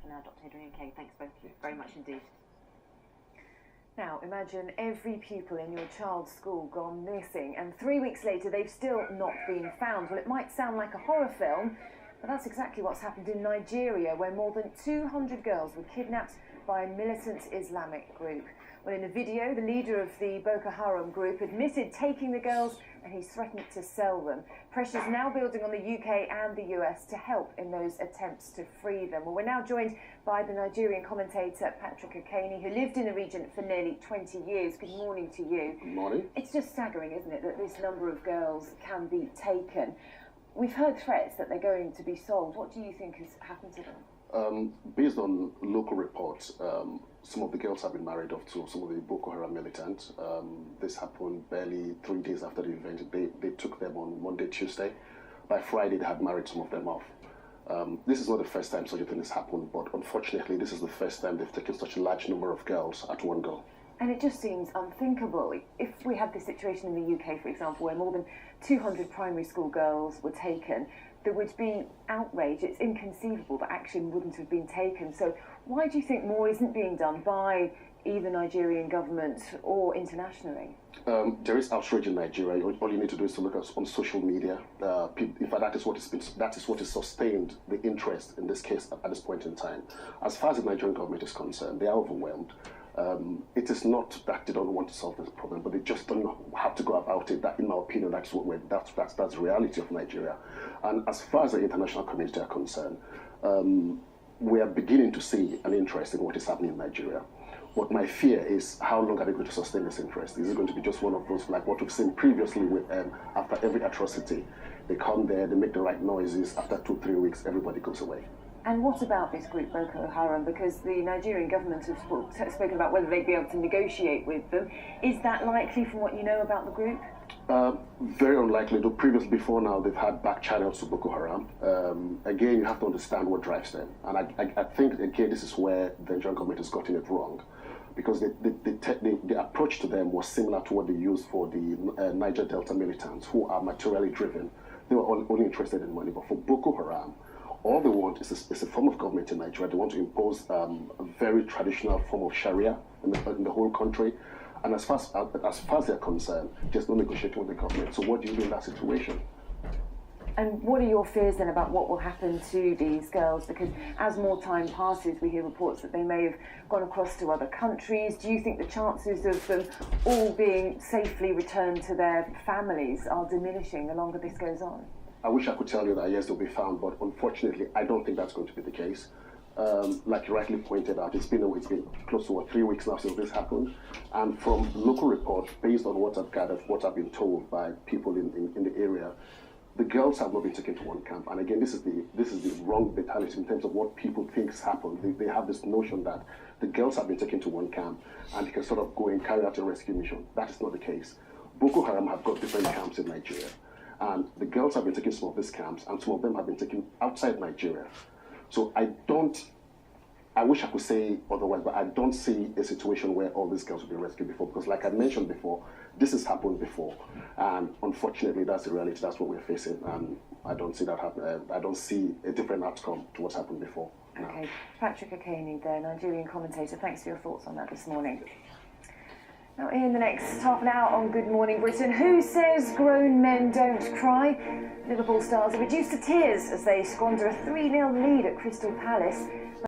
for now, Dr. Adrian Kay. Thanks both very much indeed. Now, imagine every pupil in your child's school gone missing, and 3 weeks later they've still not been found. Well, it might sound like a horror film, but that's exactly what's happened in Nigeria, where more than 200 girls were kidnapped by a militant Islamic group. Well, in a video, the leader of the Boko Haram group admitted taking the girls, and he's threatened to sell them. Pressure's now building on the UK and the US to help in those attempts to free them. Well, we're now joined by the Nigerian commentator Patrick Okaney, who lived in the region for nearly 20 years. Good morning to you. Good morning. It's just staggering, isn't it, that this number of girls can be taken. We've heard threats that they're going to be sold. What do you think has happened to them? Based on local reports, some of the girls have been married off to some of the Boko Haram militants. This happened barely 3 days after the event. They took them on Monday, Tuesday. By Friday, they had married some of them off. This is not the first time such a thing has happened, but unfortunately, this is the first time they've taken such a large number of girls at one go. And it just seems unthinkable. If we had this situation in the UK, for example, where more than 200 primary school girls were taken, there would be outrage. It's inconceivable that action wouldn't have been taken. So why do you think more isn't being done by either Nigerian government or internationally? There is outrage in Nigeria. All you need to do is to look on social media. In fact, that is what has sustained the interest in this case at this point in time. As far as the Nigerian government is concerned, they are overwhelmed. It is not that they don't want to solve this problem, but they just don't know how to go about it. That, in my opinion, that's the reality of Nigeria. And as far as the international community are concerned, we are beginning to see an interest in what is happening in Nigeria. But my fear is, how long are they going to sustain this interest? Is it going to be just one of those, like what we've seen previously with after every atrocity, they come there, they make the right noises, after 2-3 weeks, everybody goes away. And what about this group, Boko Haram? Because the Nigerian government has spoken about whether they'd be able to negotiate with them. Is that likely from what you know about the group? Very unlikely. Though previously, before now, they've had back channels to Boko Haram. Again, you have to understand what drives them. And I think, again, this is where the Nigerian government has gotten it wrong. Because the approach to them was similar to what they used for the Niger Delta militants, who are materially driven. They were only interested in money. But for Boko Haram, all they want is a form of government in Nigeria. They want to impose a very traditional form of Sharia in the whole country. And as far as they're concerned, there's no negotiating with the government. So what do you do in that situation? And what are your fears then about what will happen to these girls? Because as more time passes, we hear reports that they may have gone across to other countries. Do you think the chances of them all being safely returned to their families are diminishing the longer this goes on? I wish I could tell you that yes, they'll be found, but unfortunately, I don't think that's going to be the case. Like you rightly pointed out, it's been close to 3 weeks now since this happened, and from local reports, based on what I've gathered, what I've been told by people in the area, the girls have not been taken to one camp. And again, this is the wrong mentality in terms of what people think has happened. They have this notion that the girls have been taken to one camp and they can sort of go and carry out a rescue mission. That is not the case. Boko Haram have got different camps in Nigeria. And the girls have been taken to some of these camps, and some of them have been taken outside Nigeria. So I wish I could say otherwise, but I don't see a situation where all these girls will be rescued before, because like I mentioned before, this has happened before. And unfortunately, that's the reality, that's what we're facing. And I don't see that happen. I don't see a different outcome to what's happened before. Okay, no. Patrick Okaney, the Nigerian commentator, thanks for your thoughts on that this morning. Now, in the next half an hour on Good Morning Britain, who says grown men don't cry? Liverpool stars are reduced to tears as they squander a 3-0 lead at Crystal Palace.